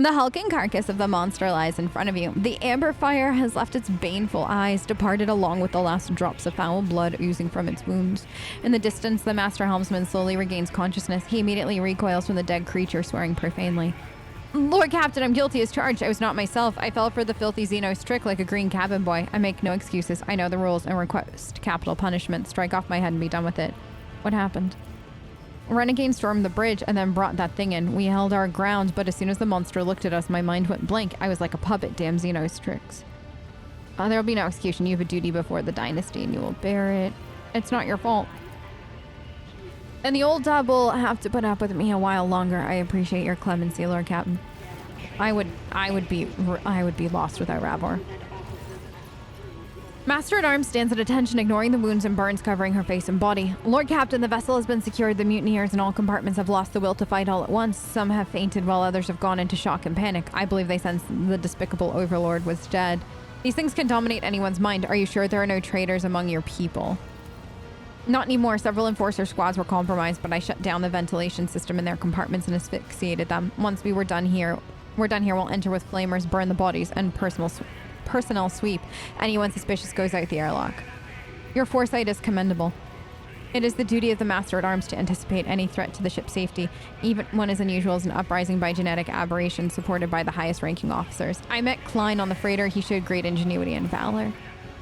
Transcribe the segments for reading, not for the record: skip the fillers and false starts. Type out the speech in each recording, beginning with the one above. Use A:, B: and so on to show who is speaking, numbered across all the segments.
A: The hulking carcass of the monster lies in front of you. The amber fire has left its baneful eyes, departed along with the last drops of foul blood oozing from its wounds. In the distance, the master helmsman slowly regains consciousness. He immediately recoils from the dead creature, swearing profanely. Lord Captain, I'm guilty as charged. I was not myself. I fell for the filthy Xenos trick like a green cabin boy. I make no excuses. I know the rules and request capital punishment. Strike off my head and be done with it. What happened? Renegade stormed the bridge and then brought that thing in. We held our ground, but as soon as the monster looked at us, my mind went blank. I was like a puppet, damn Xenos tricks. There'll be no execution. You have a duty before the dynasty and you will bear it. It's not your fault. And the old dub will have to put up with me a while longer. I appreciate your clemency, Lord Captain. I would be lost without Ravor. Master-at-Arms stands at attention, ignoring the wounds and burns covering her face and body. Lord Captain, the vessel has been secured. The mutineers in all compartments have lost the will to fight all at once. Some have fainted while others have gone into shock and panic. I believe they sense the despicable overlord was dead. These things can dominate anyone's mind. Are you sure there are no traitors among your people? Not anymore. Several enforcer squads were compromised, but I shut down the ventilation system in their compartments and asphyxiated them. Once we're done here, we'll enter with flamers, burn the bodies, and personnel sweep. Anyone suspicious goes out the airlock. Your foresight is commendable. It is the duty of the Master-at-Arms to anticipate any threat to the ship's safety, even one as unusual as an uprising by genetic aberration supported by the highest ranking officers. I met Klein on the freighter. He showed great ingenuity and valor.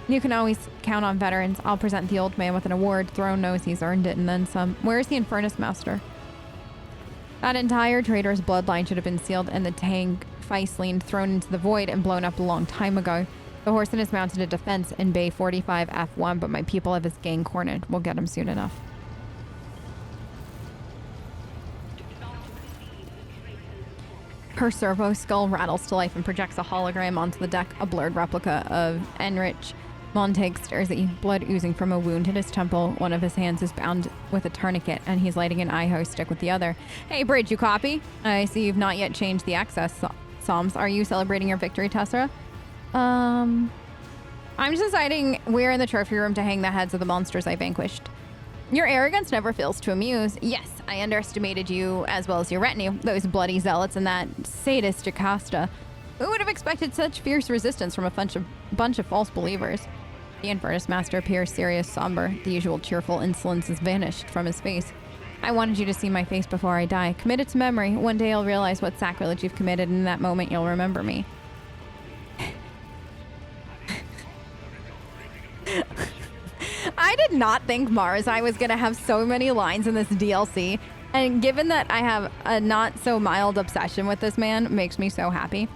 A: You can always count on veterans. I'll present the old man with an award. Throne knows he's earned it and then some. Where's the Infernus Master? That entire traitor's bloodline should have been sealed and the tank Feislein thrown into the void and blown up a long time ago. The Horseman has mounted a defense in Bay 45 F1, but my people have his gang cornered. We'll get him soon enough. Her servo skull rattles to life and projects a hologram onto the deck. A blurred replica of Enrich Montag stares at you, blood oozing from a wound in his temple. One of his hands is bound with a tourniquet, and he's lighting an IHO stick with the other. Hey, Bridge, you copy? I see you've not yet changed the access Psalms. Are you celebrating your victory, Tessera? I'm just deciding where in the trophy room to hang the heads of the monsters I vanquished. Your arrogance never fails to amuse. Yes, I underestimated you as well as your retinue, those bloody zealots and that sadist Jocasta. Who would have expected such fierce resistance from a bunch of false believers? The Infernus Master appears serious, somber. The usual cheerful insolence has vanished from his face. I wanted you to see my face before I die. Commit it to memory. One day you'll realize what sacrilege you've committed, and in that moment you'll remember me. I did not think Marzai was going to have so many lines in this DLC, and given that I have a not so mild obsession with this man, makes me so happy.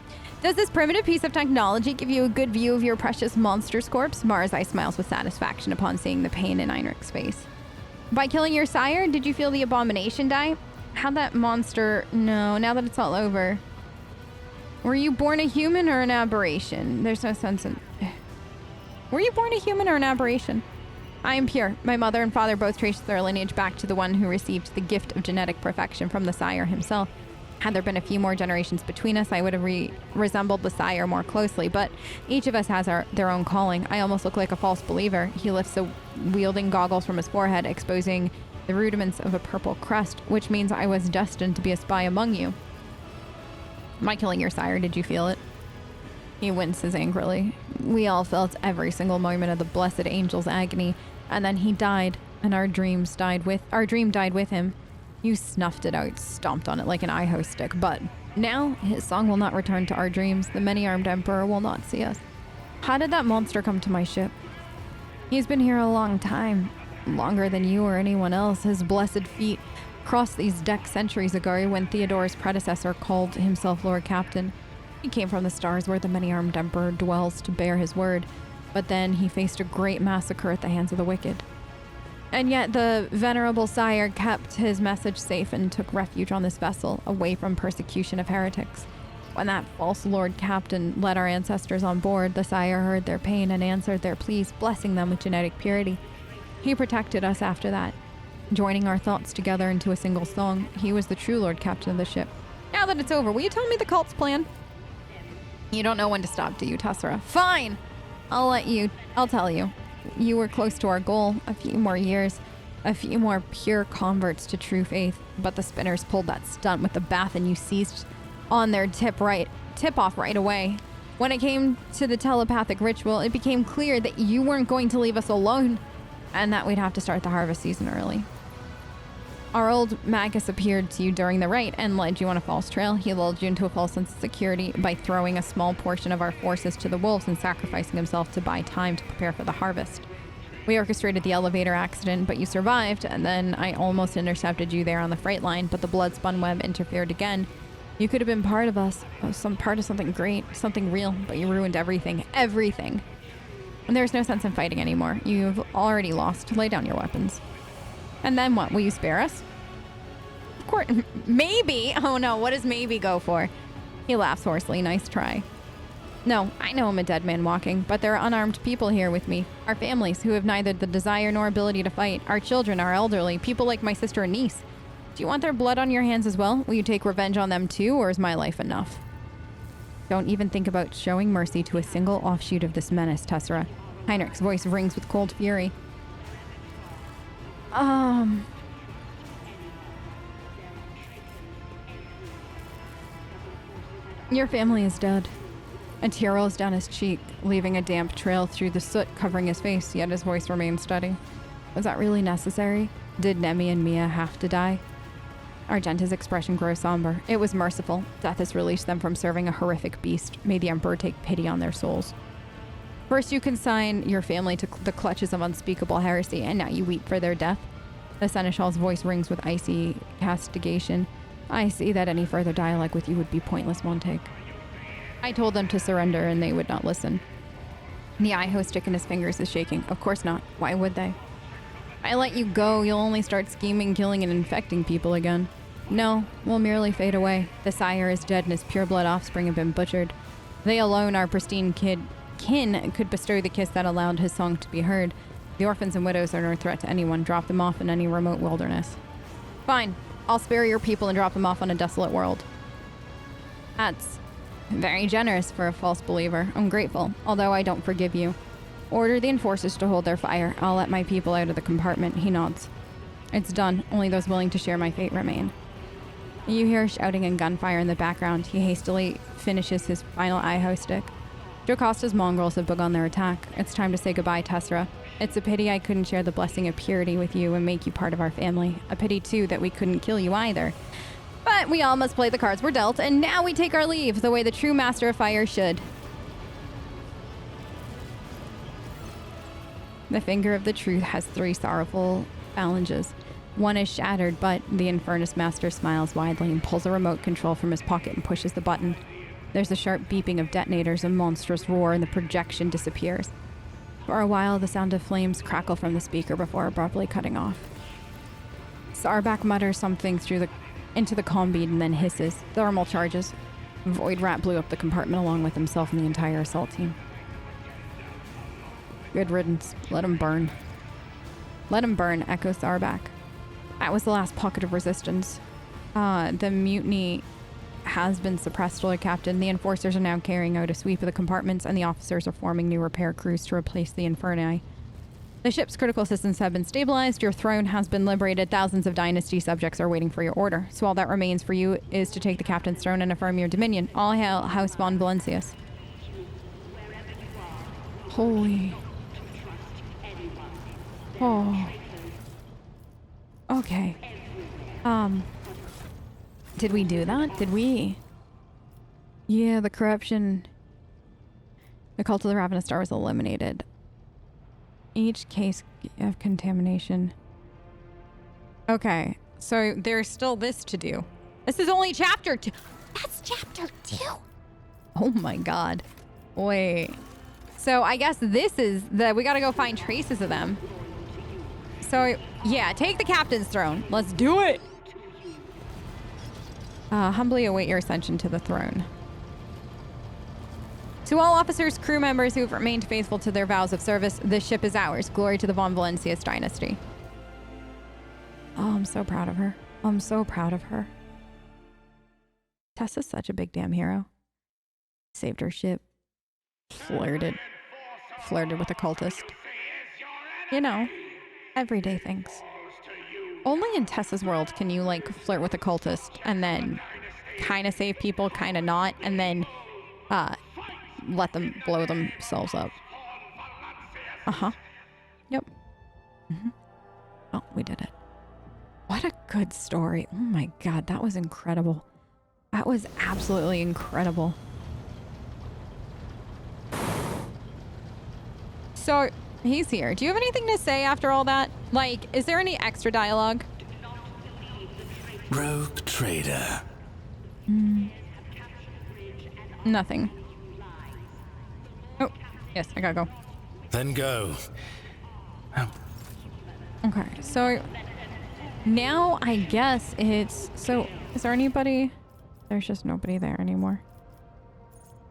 A: Does this primitive piece of technology give you a good view of your precious monster's corpse? Marzai smiles with satisfaction upon seeing the pain in Einrich's face. By killing your sire, did you feel the abomination die? How'd that monster... No, now that it's all over. Were you born a human or an aberration? There's no sense in... Were you born a human or an aberration? I am pure. My mother and father both trace their lineage back to the one who received the gift of genetic perfection from the sire himself. Had there been a few more generations between us, I would have resembled the sire more closely, but each of us has their own calling. I almost look like a false believer. He lifts the wielding goggles from his forehead, exposing the rudiments of a purple crust, which means I was destined to be a spy among you. My killing your sire, did you feel it? He winces angrily. We all felt every single moment of the blessed angel's agony, and then he died, and our dream died with him. You snuffed it out, stomped on it like an IHO stick, but now his song will not return to our dreams. The many-armed emperor will not see us. How did that monster come to my ship? He's been here a long time, longer than you or anyone else. His blessed feet crossed these decks centuries ago when Theodore's predecessor called himself Lord Captain. He came from the stars where the many-armed emperor dwells to bear his word, but then he faced a great massacre at the hands of the wicked. And yet the venerable sire kept his message safe and took refuge on this vessel, away from persecution of heretics. When that false Lord Captain led our ancestors on board, the sire heard their pain and answered their pleas, blessing them with genetic purity. He protected us after that, joining our thoughts together into a single song. He was the true Lord Captain of the ship. Now that it's over, will you tell me the cult's plan? You don't know when to stop, do you, Tessera? Fine! I'll tell you. You were close to our goal, a few more years, a few more pure converts to true faith, but the spinners pulled that stunt with the bath and you ceased on their tip-off right away. When it came to the telepathic ritual, it became clear that you weren't going to leave us alone and that we'd have to start the harvest season early. Our old magus appeared to you during the rite and led you on a false trail. He lulled you into a false sense of security by throwing a small portion of our forces to the wolves and sacrificing himself to buy time to prepare for the harvest. We orchestrated the elevator accident, but you survived, and then I almost intercepted you there on the freight line, but the blood-spun web interfered again. You could have been part of us, some part of something great, something real, but you ruined everything. Everything. And there's no sense in fighting anymore. You've already lost. Lay down your weapons. And then what? Will you spare us? Of course. Maybe. Oh no, what does maybe go for? He laughs hoarsely. Nice try. No, I know I'm a dead man walking, but there are unarmed people here with me. Our families, who have neither the desire nor ability to fight. Our children, our elderly, people like my sister and niece. Do you want their blood on your hands as well? Will you take revenge on them too, or is my life enough? Don't even think about showing mercy to a single offshoot of this menace, Tessera. Heinrich's voice rings with cold fury. Your family is dead. A tear rolls down his cheek, leaving a damp trail through the soot covering his face, yet his voice remains steady. Was that really necessary? Did Nemi and Mia have to die? Argenta's expression grows somber. It was merciful. Death has released them from serving a horrific beast. May the Emperor take pity on their souls. First you consign your family to the clutches of unspeakable heresy, and now you weep for their death. The Seneschal's voice rings with icy castigation. I see that any further dialogue with you would be pointless, Montague. I told them to surrender, and they would not listen. The eye-ho stick in his fingers is shaking. Of course not. Why would they? I let you go, you'll only start scheming, killing, and infecting people again. No, we'll merely fade away. The sire is dead, and his pure-blood offspring have been butchered. They alone, our pristine kin, could bestow the kiss that allowed his song to be heard. The orphans and widows are no threat to anyone. Drop them off in any remote wilderness. Fine. I'll spare your people and drop them off on a desolate world. That's very generous for a false believer. I'm grateful, although I don't forgive you. Order the enforcers to hold their fire. I'll let my people out of the compartment. He nods. It's done. Only those willing to share my fate remain. You hear shouting and gunfire in the background. He hastily finishes his final eye-ho stick. Jocasta's mongrels have begun their attack. It's time to say goodbye, Tessera. It's a pity I couldn't share the blessing of purity with you and make you part of our family. A pity, too, that we couldn't kill you either. But we all must play the cards we're dealt, and now we take our leave, the way the true master of fire should. The finger of the truth has 3 sorrowful phalanges. One is shattered, but the Infernus Master smiles widely and pulls a remote control from his pocket and pushes the button. There's a sharp beeping of detonators, a monstrous roar, and the projection disappears. For a while, the sound of flames crackle from the speaker before abruptly cutting off. Sarbak mutters something into the comm bead and then hisses. Thermal charges. Void Rat blew up the compartment along with himself and the entire assault team. Good riddance. Let him burn. Let him burn, echoes Sarbak. That was the last pocket of resistance. The mutiny has been suppressed, Lord Captain. The enforcers are now carrying out a sweep of the compartments, and the officers are forming new repair crews to replace the Inferni. The ship's critical systems have been stabilized. Your throne has been liberated. Thousands of dynasty subjects are waiting for your order. So all that remains for you is to take the captain's throne and affirm your dominion. All hail House von Valencius. Holy. Oh. Okay. Did we do that? Did we? Yeah, the corruption. The cult of the Ravenous Star was eliminated. Each case of contamination. Okay, so there's still this to do. This is only chapter 2. That's chapter 2. Oh my god. Wait. So I guess this is we gotta go find traces of them. So yeah, take the captain's throne. Let's do it. Humbly await your ascension to the throne. To all officers, crew members who have remained faithful to their vows of service, this ship is ours. Glory to the von Valencius dynasty. Oh, I'm so proud of her. I'm so proud of her. Tessa's such a big damn hero. Saved her ship. Flirted with a cultist. You know, everyday things. Only in Tessa's world can you, like, flirt with a cultist and then kind of save people, kind of not, and then let them blow themselves up. Yep. Oh, we did it. What a good story. Oh my god, that was incredible. That was absolutely incredible. So, he's here. Do you have anything to say after all that? Like, is there any extra dialogue?
B: Rogue trader.
A: Nothing. Oh, yes, I gotta go.
B: Then go.
A: Okay, so now I guess it's... So, is there anybody? There's just nobody there anymore.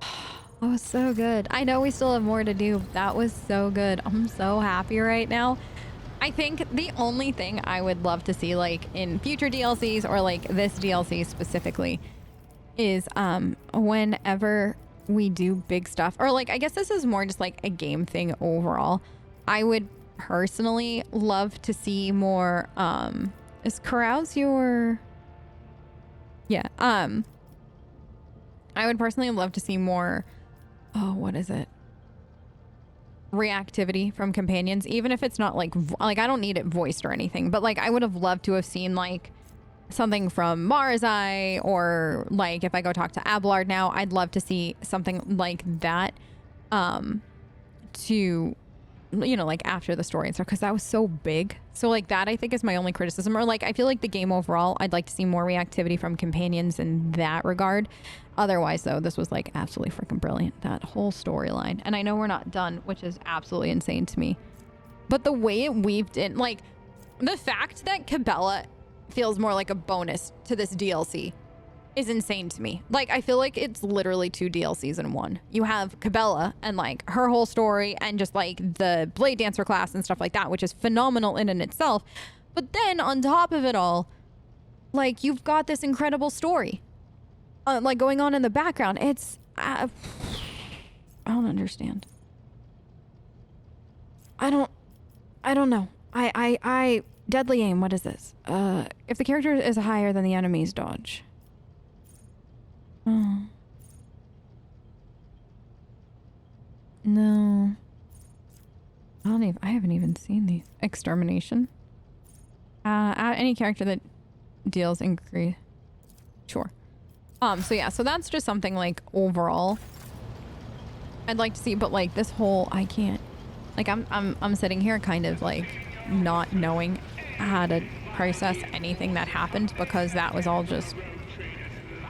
A: That was so good. I know we still have more to do. That was so good. I'm so happy right now. I think the only thing I would love to see, like, in future DLCs or, like, this DLC specifically is whenever we do big stuff, or, like, I guess this is more just, like, a game thing overall. I would personally love to see more, is carouse your... Yeah, I would personally love to see more, oh, what is it? Reactivity from companions, even if it's not like I don't need it voiced or anything, but like I would have loved to have seen like something from Marzai, or like if I go talk to Abelard now, I'd love to see something like that to, you know, like after the story and stuff, because that was so big. So like that I think is my only criticism, or like I feel like the game overall, I'd like to see more reactivity from companions in that regard. Otherwise though, this was like absolutely freaking brilliant, that whole storyline. And I know we're not done, which is absolutely insane to me, but the way it weaved in, like the fact that Kibellah feels more like a bonus to this DLC is insane to me. Like I feel like it's literally 2 DLCs in one. You have Kibellah and like her whole story and just like the Blade Dancer class and stuff like that, which is phenomenal in and itself. But then on top of it all, like you've got this incredible story like going on in the background. It's I don't understand. I don't know. I deadly aim, what is this? If the character is higher than the enemy's dodge. Oh. No. I haven't even seen these. Extermination. Any character that deals increase. Sure. So yeah, so that's just something like overall I'd like to see, but like this whole, I can't, like I'm sitting here kind of like not knowing how to process anything that happened, because that was all just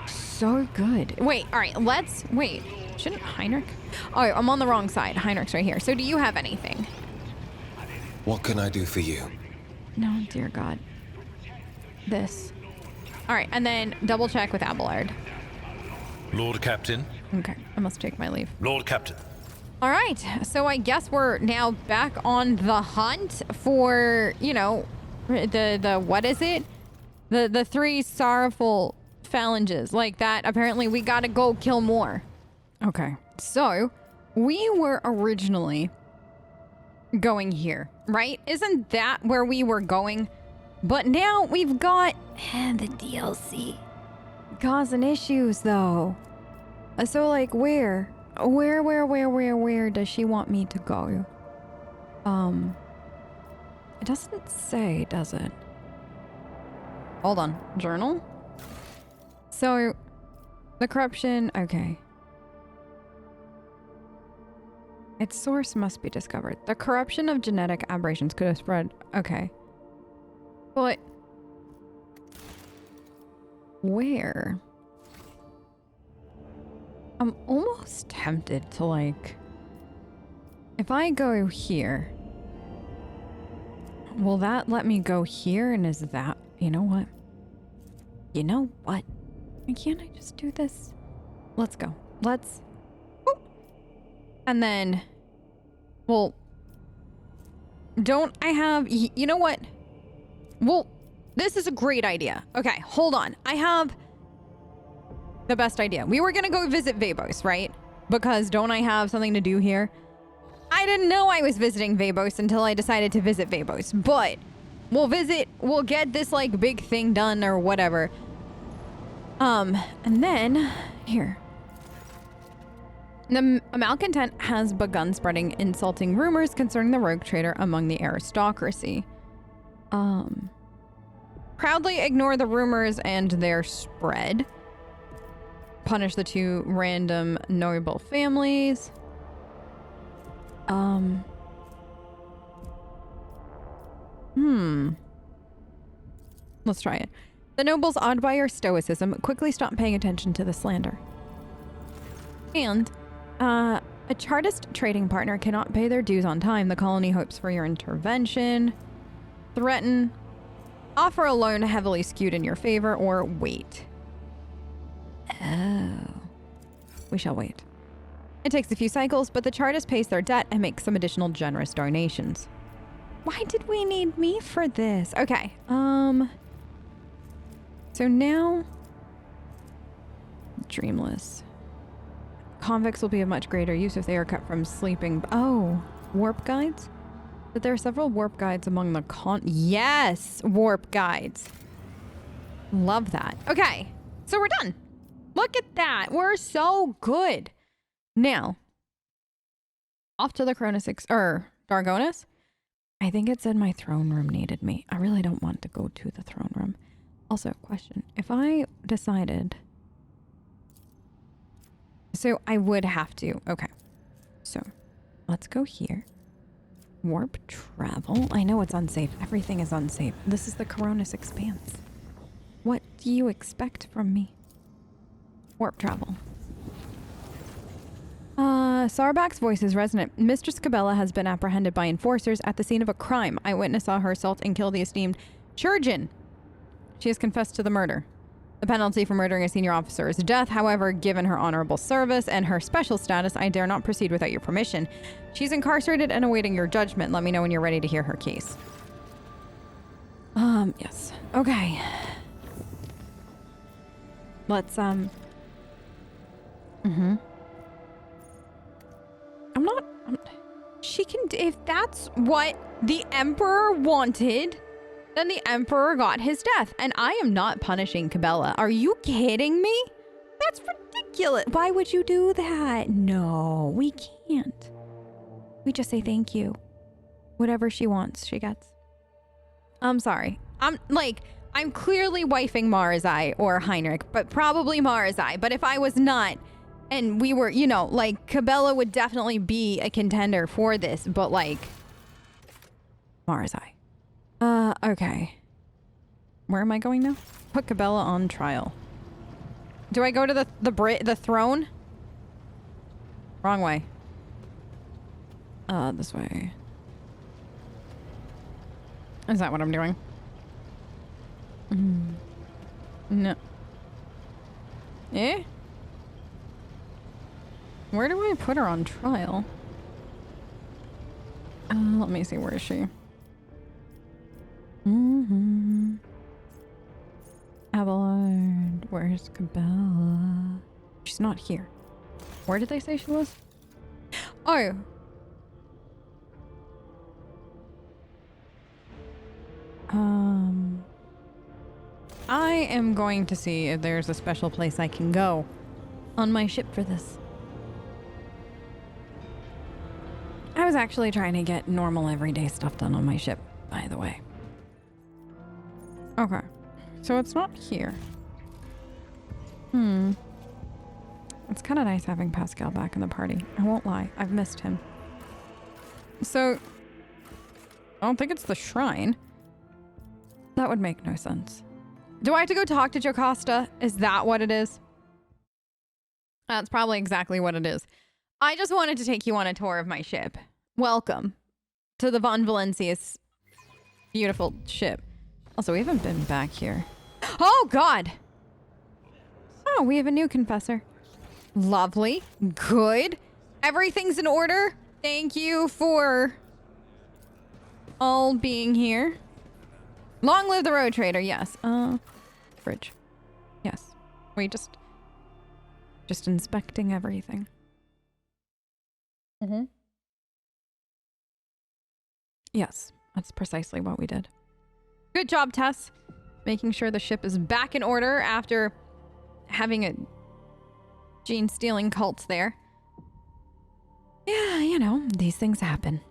A: so good. Wait, all right, wait, shouldn't Heinrich? Oh, I'm on the wrong side. Heinrich's right here. So do you have anything?
B: What can I do for you?
A: No, dear God. This. All right, and then double check with Abelard.
C: Lord Captain.
A: Okay, I must take my leave.
C: Lord Captain.
A: All right, so I guess we're now back on the hunt for, you know, the what is it? The 3 sorrowful phalanges. Like that, apparently we gotta go kill more. Okay, so we were originally going here, right? Isn't that where we were going? But now we've got the DLC causing issues though. So like where does she want me to go? It doesn't say, does it? Hold on, journal? So the corruption, okay. Its source must be discovered. The corruption of genetic aberrations could have spread, okay. But where? I'm almost tempted to like, if I go here, will that let me go here? And is that, you know what? You know what? Can't I just do this? Let's go. Let's. Oh. And then, well, don't I have, you know what? Well, this is a great idea. Okay, hold on. I have the best idea. We were gonna go visit Vabos, right? Because don't I have something to do here? I didn't know I was visiting Vabos until I decided to visit Vabos. But we'll get this like big thing done or whatever. And then here. The malcontent has begun spreading insulting rumors concerning the rogue trader among the aristocracy. Proudly ignore the rumors and their spread. Punish the 2 random noble families. Let's try it. The nobles, awed by your stoicism, quickly stop paying attention to the slander. And, a Chartist trading partner cannot pay their dues on time. The colony hopes for your intervention. Threaten. Offer a loan heavily skewed in your favor, or wait. Oh. We shall wait. It takes a few cycles, but the Chartist pays their debt and makes some additional generous donations. Why did we need me for this? Okay, so now... Dreamless. Convicts will be of much greater use if they are cut from sleeping... Oh, warp guides? But there are several warp guides among the Yes! Warp guides. Love that. Okay, so we're done. Look at that. We're so good. Now, off to the Dargonus. I think it said my throne room needed me. I really don't want to go to the throne room. Also, question. If I decided... So I would have to. Okay. So, let's go here. Warp travel. I know it's unsafe. Everything is unsafe. This is the Koronus Expanse. What do you expect from me? Warp travel. Sarbak's voice is resonant. Mistress Kibellah has been apprehended by enforcers at the scene of a crime. Eyewitness saw her assault and kill the esteemed Churgeon. She has confessed to the murder. The penalty for murdering a senior officer is death. However, given her honorable service and her special status, I dare not proceed without your permission. She's incarcerated and awaiting your judgment. Let me know when you're ready to hear her case. Yes. Okay. Let's, she can, if that's what the Emperor wanted, then the Emperor got his death. And I am not punishing Kibellah. Are you kidding me? That's ridiculous. Why would you do that? No, we can't. We just say thank you. Whatever she wants, she gets. I'm sorry. I'm clearly wifing Marzai or Heinrich, but probably Marzai. But if I was not, and we were, Kibellah would definitely be a contender for this, but Marzai. Okay. Where am I going now? Put Kibellah on trial. Do I go to the throne? Wrong way. This way. Is that what I'm doing? No. Eh? Where do I put her on trial? Let me see, where is she? Abelard, where's Kibellah? She's not here. Where did they say she was? Oh! I am going to see if there's a special place I can go on my ship for this. I was actually trying to get normal everyday stuff done on my ship, by the way. Okay. So it's not here. It's kind of nice having Pascal back in the party. I won't lie. I've missed him. So, I don't think it's the shrine. That would make no sense. Do I have to go talk to Jocasta? Is that what it is? That's probably exactly what it is. I just wanted to take you on a tour of my ship. Welcome to the Von Valencia's beautiful ship. Also, we haven't been back here. Oh, God! Oh, we have a new confessor. Lovely. Good. Everything's in order. Thank you for all being here. Long live the road trader, yes. Fridge. Yes. We just inspecting everything. Yes, that's precisely what we did. Good job, Tess. Making sure the ship is back in order after having a gene-stealing cult there. Yeah, you know, these things happen.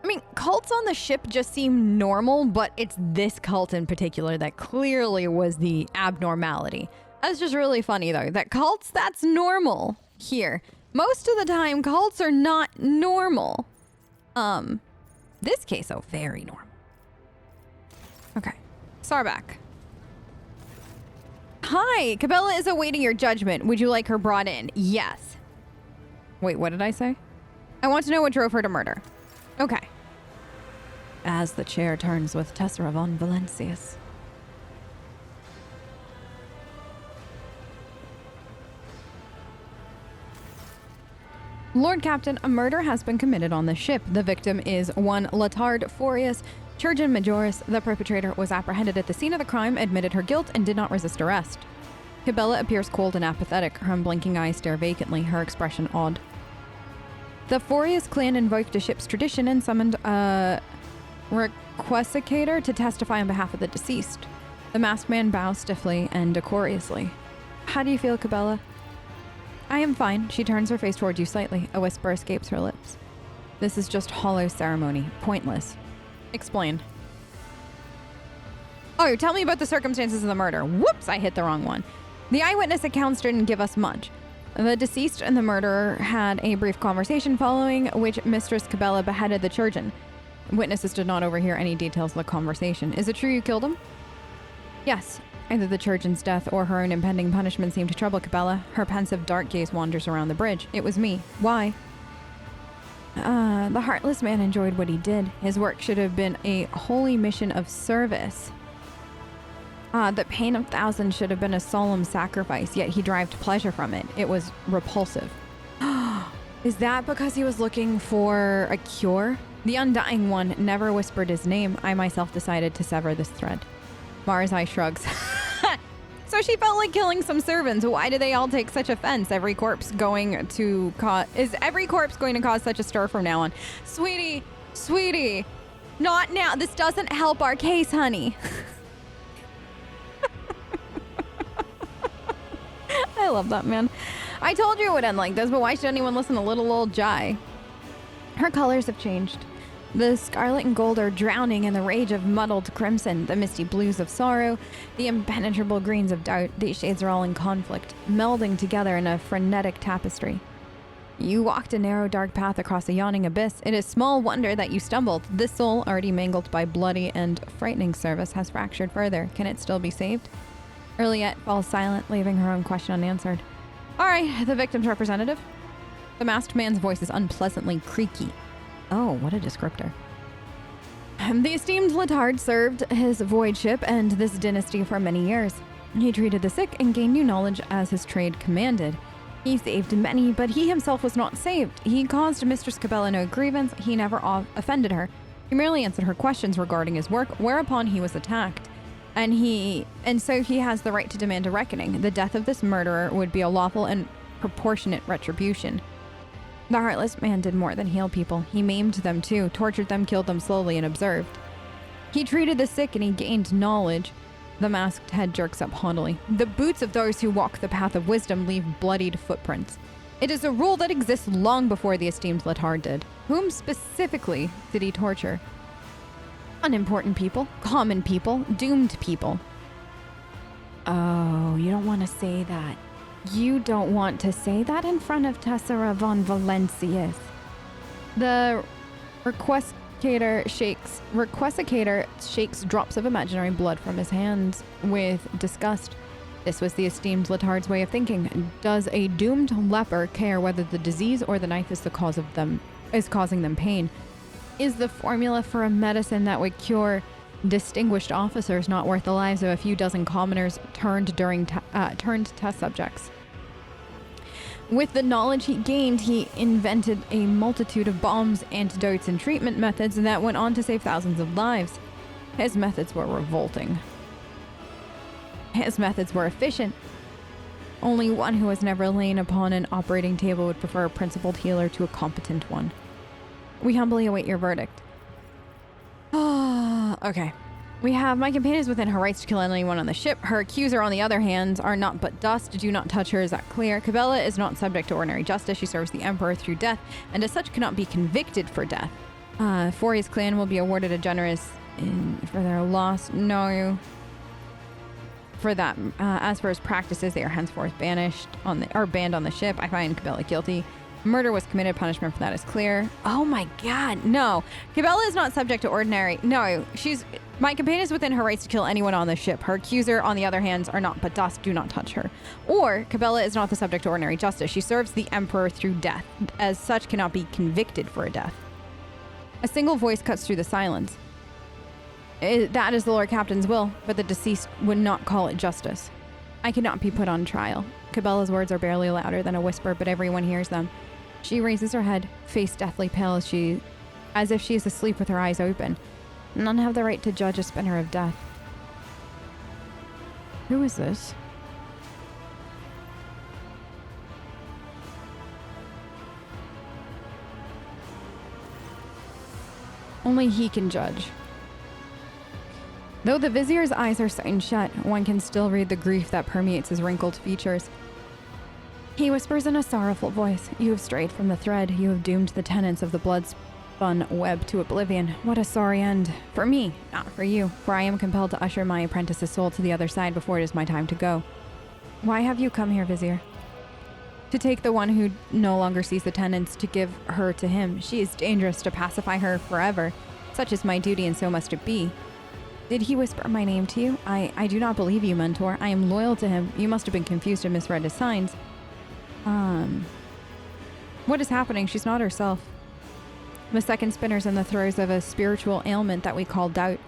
A: I mean, cults on the ship just seem normal, but it's this cult in particular that clearly was the abnormality. That's just really funny, though, that cults, that's normal here. Most of the time, cults are not normal. This case, oh, very normal. Okay, Sarback. Hi, Kibellah is awaiting your judgment. Would you like her brought in? Yes. Wait, what did I say? I want to know what drove her to murder. Okay. As the chair turns with Tessera von Valencius. Lord Captain, a murder has been committed on the ship. The victim is one Latard Forius, Chirurgeon Majoris. The perpetrator was apprehended at the scene of the crime, admitted her guilt, and did not resist arrest. Kibellah appears cold and apathetic. Her unblinking eyes stare vacantly, her expression odd. The Forius clan invoked a ship's tradition and summoned a requisicator to testify on behalf of the deceased. The masked man bows stiffly and decorously. How do you feel, Kibellah? I am fine. She turns her face toward you slightly. A whisper escapes her lips. This is just hollow ceremony. Pointless. Explain. Oh, tell me about the circumstances of the murder. Whoops, I hit the wrong one. The eyewitness accounts didn't give us much. The deceased and the murderer had a brief conversation following which Mistress Kibellah beheaded the chirurgeon. Witnesses did not overhear any details of the conversation. Is it true you killed him? Yes. Either the chirurgeon's death or her own impending punishment seemed to trouble Kibellah. Her pensive, dark gaze wanders around the bridge. It was me. Why? The heartless man enjoyed what he did. His work should have been a holy mission of service. The pain of thousands should have been a solemn sacrifice, yet he derived pleasure from it. It was repulsive. Is that because he was looking for a cure? The Undying One never whispered his name. I myself decided to sever this thread. Marzai shrugs. So she felt like killing some servants. Why do they all take such offense? Is every corpse going to cause such a stir from now on? Sweetie, not now. This doesn't help our case, honey. I love that, man. I told you it would end like this, but why should anyone listen to little old Jai? Her colors have changed. The scarlet and gold are drowning in the rage of muddled crimson, the misty blues of sorrow, the impenetrable greens of doubt. These shades are all in conflict, melding together in a frenetic tapestry. You walked a narrow, dark path across a yawning abyss. It is small wonder that you stumbled. This soul, already mangled by bloody and frightening service, has fractured further. Can it still be saved? Earliette falls silent, leaving her own question unanswered. All right, the victim's representative. The masked man's voice is unpleasantly creaky. Oh, what a descriptor. The esteemed Latard served his void ship and this dynasty for many years. He treated the sick and gained new knowledge as his trade commanded. He saved many, but he himself was not saved. He caused Mistress Kibellah no grievance. He never offended her. He merely answered her questions regarding his work, whereupon he was attacked. And so he has the right to demand a reckoning. The death of this murderer would be a lawful and proportionate retribution. The heartless man did more than heal people. He maimed them too, tortured them, killed them slowly, and observed. He treated the sick and he gained knowledge. The masked head jerks up haughtily. The boots of those who walk the path of wisdom leave bloodied footprints. It is a rule that exists long before the esteemed Latard did. Whom specifically did he torture? Unimportant people, common people, doomed people. Oh, you don't want to say that. You don't want to say that in front of Tessera von Valencius. The requisicator shakes drops of imaginary blood from his hands with disgust. This was the esteemed Latard's way of thinking. Does a doomed leper care whether the disease or the knife is causing them pain? Is the formula for a medicine that would cure distinguished officers not worth the lives of a few dozen commoners turned test subjects? With the knowledge he gained, he invented a multitude of bombs, antidotes, and treatment methods that went on to save thousands of lives. His methods were revolting. His methods were efficient. Only one who has never lain upon an operating table would prefer a principled healer to a competent one. We humbly await your verdict. Okay. We have my companions within her rights to kill anyone on the ship. Her accuser, on the other hand, are not but dust. Do not touch her. Is that clear? Kibellah is not subject to ordinary justice. She serves the Emperor through death, and as such cannot be convicted for death. Fori's clan will be awarded a generous for their loss. No. For that, as for his practices, they are henceforth banned on the ship. I find Kibellah guilty. Murder was committed. Punishment for that is clear. Oh my god, no. Kibellah is not subject to ordinary. No, my companion is within her rights to kill anyone on the ship. Her accuser, on the other hand, are not but dust. Do not touch her. Or, Kibellah is not the subject to ordinary justice. She serves the Emperor through death. As such, cannot be convicted for a death. A single voice cuts through the silence. That is the Lord Captain's will, but the deceased would not call it justice. I cannot be put on trial. Kibellah's words are barely louder than a whisper, but everyone hears them. She raises her head, face deathly pale as if she is asleep with her eyes open. None have the right to judge a spinner of death. Who is this? Only he can judge. Though the Vizier's eyes are signed shut, one can still read the grief that permeates his wrinkled features. He whispers in a sorrowful voice, "You have strayed from the thread. You have doomed the tenants of the blood-spun web to oblivion. What a sorry end. For me, not for you, for I am compelled to usher my apprentice's soul to the other side before it is my time to go." Why have you come here, Vizier? To take the one who no longer sees the tenants, to give her to him. She is dangerous, to pacify her forever. Such is my duty, and so must it be. Did he whisper my name to you? I do not believe you, Mentor. I am loyal to him. You must have been confused and misread his signs. What is happening? She's not herself. The second spinner's in the throes of a spiritual ailment that we call doubt.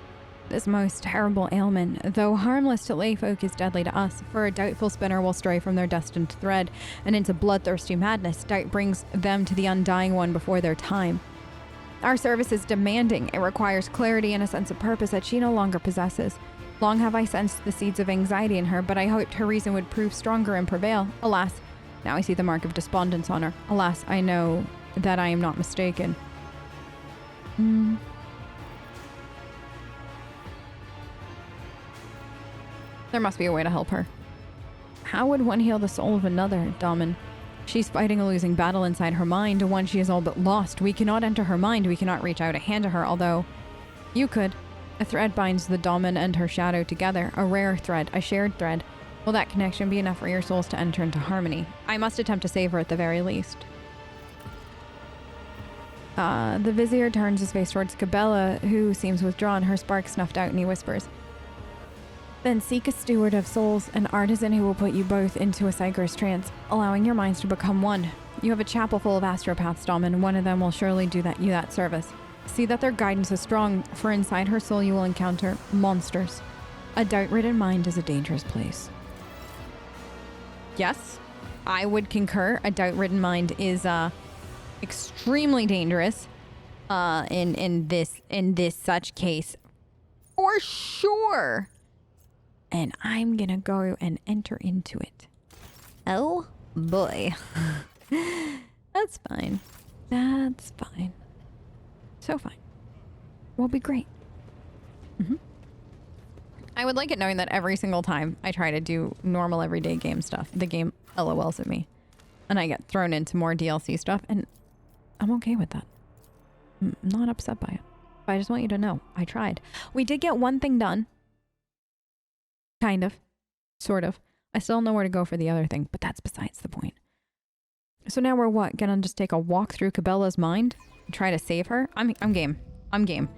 A: This most terrible ailment, though harmless to layfolk, is deadly to us, for a doubtful spinner will stray from their destined thread and into bloodthirsty madness. Doubt brings them to the undying one before their time. Our service is demanding. It requires clarity and a sense of purpose that she no longer possesses. Long have I sensed the seeds of anxiety in her, but I hoped her reason would prove stronger and prevail. Alas, now I see the mark of despondence on her. Alas, I know that I am not mistaken. There must be a way to help her. How would one heal the soul of another, Daman? She's fighting a losing battle inside her mind, one she is all but lost. We cannot enter her mind. We cannot reach out a hand to her, although you could. A thread binds the Daman and her shadow together. A rare thread, a shared thread. Will that connection be enough for your souls to enter into harmony? I must attempt to save her at the very least. The Vizier turns his face towards Kibellah, who seems withdrawn, her spark snuffed out, and he whispers, "Then seek a steward of souls, an artisan who will put you both into a Psyker's trance, allowing your minds to become one. You have a chapel full of astropaths, Daman. One of them will surely do you that service. See that their guidance is strong, for inside her soul you will encounter monsters. A doubt-ridden mind is a dangerous place." Yes, I would concur. A doubt-ridden mind is extremely dangerous in this such case, for sure. And I'm gonna go and enter into it. Oh boy. That's fine. That's fine. So fine. We'll be great. I would like it knowing that every single time I try to do normal everyday game stuff, the game LOLs at me. And I get thrown into more DLC stuff, and I'm okay with that. I'm not upset by it. But I just want you to know, I tried. We did get one thing done. Kind of. Sort of. I still don't know where to go for the other thing, but that's besides the point. So now we're what? Gonna just take a walk through Kibellah's mind? Try to save her? I'm game. I'm game.